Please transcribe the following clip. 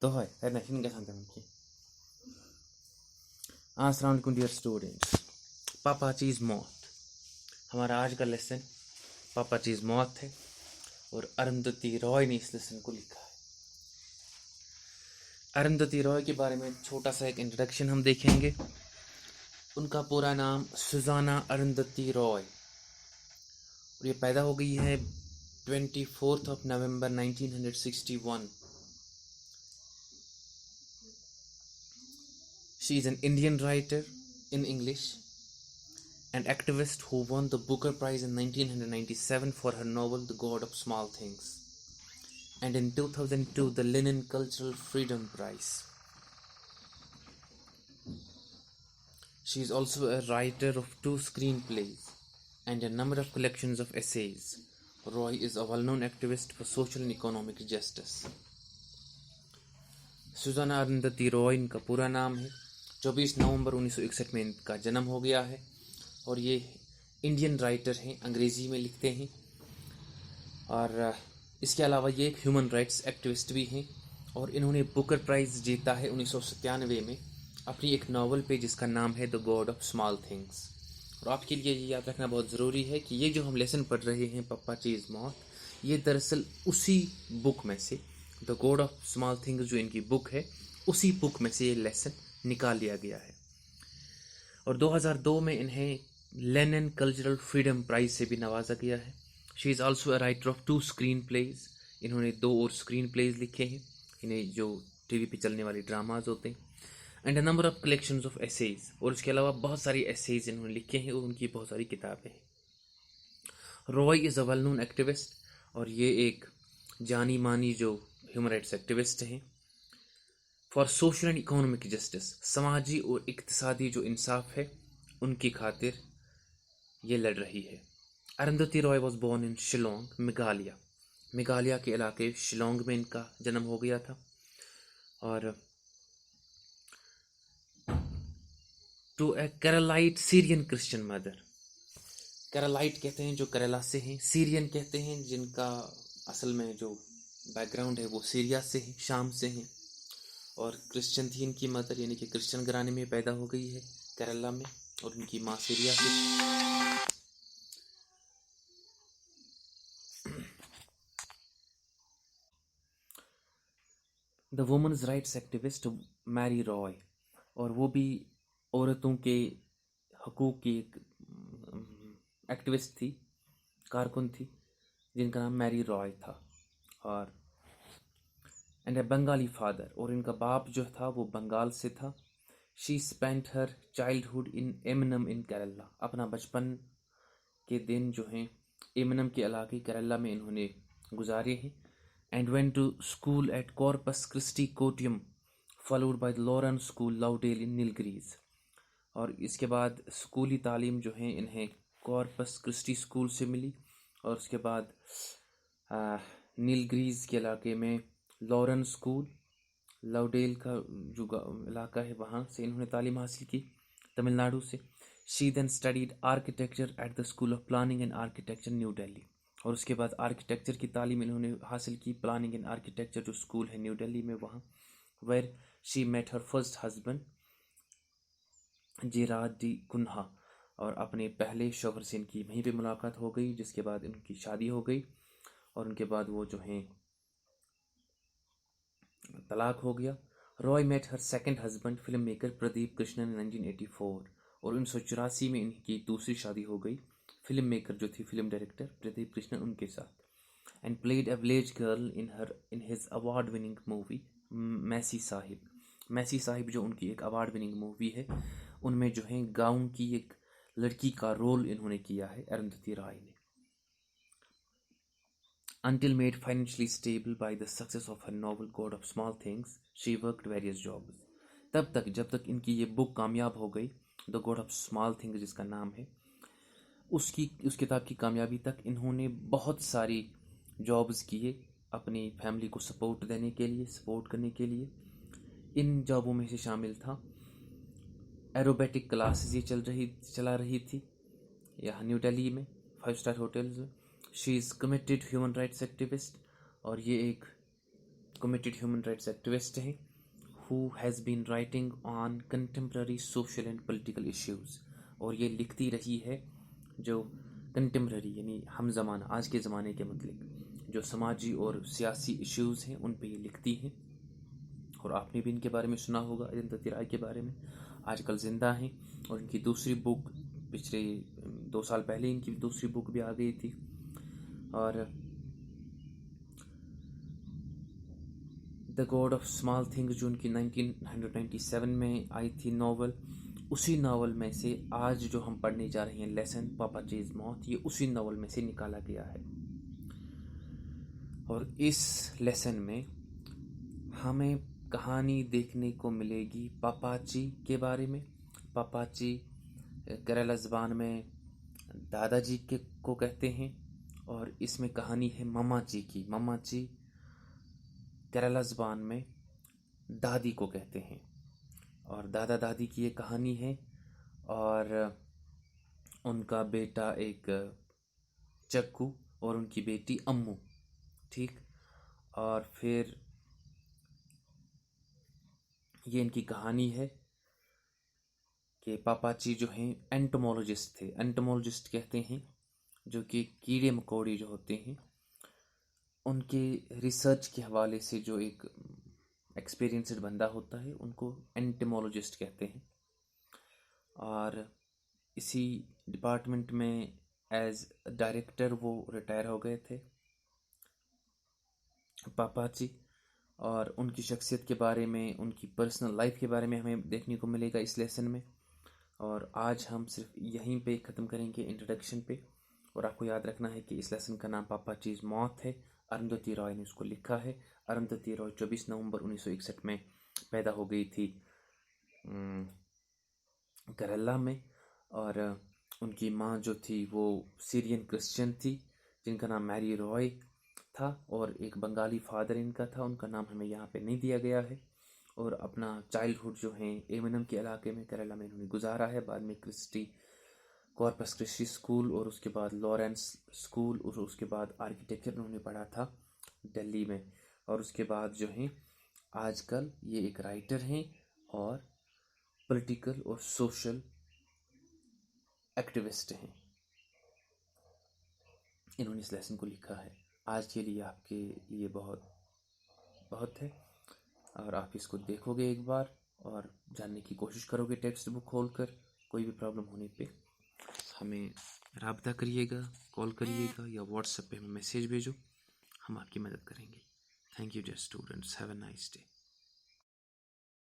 तो है नशीन गसान की अस्सलाम वालेकुम डियर स्टूडेंट्स। पापाचीज़ मौत हमारा आज का लेसन पापाचीज़ मौत है और अरुंधति रॉय ने इस लेसन को लिखा है। अरुंधति रॉय के बारे में छोटा सा एक इंट्रोडक्शन हम देखेंगे। उनका पूरा नाम सुजाना अरुंधति रॉय और ये पैदा हो गई है 24 नवंबर 1961। She is an Indian writer in English, an activist who won the Booker Prize in 1997 for her novel The God of Small Things, and in 2002 the Lenin Cultural Freedom Prize. She is also a writer of 2 screenplays and a number of collections of essays. Roy is a well-known activist for social and economic justice. सुजाना अरुंधति रॉय इनका पूरा नाम है। 24 नवंबर 1961 में इनका जन्म हो गया है और ये इंडियन राइटर हैं, अंग्रेज़ी में लिखते हैं और इसके अलावा ये एक ह्यूमन राइट्स एक्टिविस्ट भी हैं और इन्होंने बुकर प्राइज़ जीता है 1997 में अपनी एक नावल पे जिसका नाम है the God of small things. और आपके लिए ये याद रखना बहुत ज़रूरी है कि ये जो हम लेसन पढ़ रहे हैं पापाचीज़ मौत, ये दरअसल उसी बुक में से the God of small things जो इनकी बुक है उसी बुक में से ये लेसन निकाल लिया गया है। और 2002 में इन्हें लेनिन कल्चरल फ्रीडम प्राइज से भी नवाजा गया है। She is also a writer of 2 screenplays. इन्होंने 2 और स्क्रीन प्लेज लिखे हैं, इन्हें जो टीवी पे चलने वाले ड्रामाज होते हैं, and a number of collections of essays. और इसके अलावा बहुत सारी एसेज इन्होंने लिखे हैं और उनकी बहुत सारी किताबें हैं। Roy is a well known activist और ये एक जानी मानी जो ह्यूमन राइट्स एक्टिविस्ट हैं for social and economic justice, समाजी और इक्तिसादी जो इंसाफ है उनकी खातिर ये लड़ रही है। Arundhati Roy was born in Shillong, Meghalaya के इलाके शिलोंग में इनका जन्म हो गया था। और to a Keralite Syrian Christian mother, Keralite कहते हैं जो केरला से हैं, सीरियन कहते हैं जिनका असल में जो बैकग्राउंड है वो सीरिया से है, शाम से हैं, और क्रिश्चियन थी इनकी मदर, यानी कि क्रिश्चियन घराने में पैदा हो गई है केरला में, और उनकी माँ सीरिया से। The women's rights activist Mary Roy, और वो भी औरतों के हकूक़ की एक एक्टिविस्ट थी, कारकुन थी, जिनका नाम मैरी रॉय था। और एंड ए बंगाली फादर, और इनका बाप जो था वो बंगाल से था। She spent her childhood in Aymanam in Kerala, अपना बचपन के दिन जो हैं एमनम के इलाके केरला में इन्होंने गुजारे हैं। And went to school at Corpus Christi Kottayam followed by the Lawrence school Lovedale in Nilgiris. और इसके बाद स्कूली तालीम जो है इन्हें कॉर्पस क्रिस्टी स्कूल से मिली, और उसके बाद नीलगिरीज के इलाके में लॉरेंस स्कूल लाउडेल का जो इलाका है वहाँ से इन्होंने तालीम हासिल की, तमिलनाडु से। She then studied architecture at the school of planning and architecture New Delhi, और उसके बाद आर्किटेक्चर की तालीम इन्होंने हासिल की प्लानिंग एंड आर्किटेक्चर जो स्कूल है न्यू दिल्ली में वहाँ। Where she met her first husband Gerard da Cunha, और अपने पहले शौहर से इनकी वहीं पे मुलाकात हो गई, जिसके बाद इनकी शादी हो गई और उनके बाद वो जो हैं तलाक हो गया। Roy met her second husband film maker Pradeep Krishnan in 1984, और 1984 में इनकी दूसरी शादी हो गई फिल्म मेकर जो थी फिल्म डायरेक्टर प्रदीप कृष्णन उनके साथ। And played a village girl in his award winning movie Massey Sahib जो उनकी एक अवार्ड विनिंग मूवी है, उनमें जो है गाँव की एक लड़की का रोल इन्होंने किया है अरुंधति रॉय ने। Until made financially stable by the success of her novel God of Small Things, she worked various jobs. तब तक जब तक इनकी ये बुक कामयाब हो गई, the God of small things जिसका नाम है, उस किताब की कामयाबी तक इन्होंने बहुत सारी जॉब्स किए अपनी फैमिली को सपोर्ट करने के लिए। इन जॉबों में से शामिल था एरोबेटिक क्लासेस ये चला रही थी यहाँ न्यू दिल्ली में 5 स्टार होटल्स में। She is committed human rights activist, और ये एक कमिटेड ह्यूमन राइट्स एक्टिविस्ट हैं who has been writing on contemporary social and political issues, और ये लिखती रही है जो कंटेम्प्ररी यानी हम ज़माना, आज के ज़माने के मतलब जो समाजी और सियासी इश्यूज़ हैं उन पे ये लिखती हैं। और आपने भी इनके बारे में सुना होगा, अरुंधति राय के बारे में। आजकल ज़िंदा हैं और इनकी दूसरी बुक पिछले 2 साल पहले इनकी दूसरी बुक भी आ गई थी। और the God of small things जो उनकी 1997 में आई थी नॉवल, उसी नावल में से आज जो हम पढ़ने जा रहे हैं लेसन पापाजीज मौत, ये उसी नावल में से निकाला गया है। और इस लेसन में हमें कहानी देखने को मिलेगी पापाची के बारे में। पापाची केरला ज़बान में दादाजी के को कहते हैं, और इसमें कहानी है मम्मा जी की। मम्मा जी केरला ज़बान में दादी को कहते हैं, और दादा दादी की ये कहानी है। और उनका बेटा एक चक्कू और उनकी बेटी अम्मू, ठीक। और फिर ये इनकी कहानी है कि पापाची जो हैं एंटोमोलॉजिस्ट थे। एंटोमोलॉजिस्ट कहते हैं जो कि कीड़े मकोड़े जो होते हैं उनके रिसर्च के हवाले से जो एक एक्सपीरियंस्ड बंदा होता है उनको एंटोमोलॉजिस्ट कहते हैं। और इसी डिपार्टमेंट में एज डायरेक्टर वो रिटायर हो गए थे पापाची। और उनकी शख्सियत के बारे में, उनकी पर्सनल लाइफ के बारे में हमें देखने को मिलेगा इस लेसन में। और आज हम सिर्फ यहीं पे ख़त्म करेंगे इंट्रोडक्शन पे। और आपको याद रखना है कि इस लेसन का नाम पापाचीज मौत है। अरुंधति रॉय ने उसको लिखा है। अरुंधति रॉय 24 नवंबर 1961 में पैदा हो गई थी केरला में। और उनकी माँ जो थी वो सीरियन क्रिश्चियन थी जिनका नाम मैरी रॉय था, और एक बंगाली फादर इनका था, उनका नाम हमें यहाँ पे नहीं दिया गया है। और अपना चाइल्डहुड जो है एमिनम के इलाके में केरला में इन्होंने गुजारा है। बाद में क्रिस्टी कॉर्पस क्रिस्टी स्कूल, और उसके बाद लॉरेंस स्कूल, और उसके बाद आर्किटेक्चर उन्होंने पढ़ा था दिल्ली में। और उसके बाद जो है आजकल ये एक राइटर हैं और पॉलिटिकल और सोशल एक्टिविस्ट हैं। इन्होंने इस लेसन को लिखा है। आज के लिए आपके लिए बहुत बहुत है, और आप इसको देखोगे एक बार और जानने की कोशिश करोगे टेक्स्ट बुक खोलकर। कोई भी प्रॉब्लम होने पे हमें राब्ता करिएगा, कॉल करिएगा या व्हाट्सएप पे हमें मैसेज भेजो, हम आपकी मदद करेंगे। Thank you dear students, have a nice day.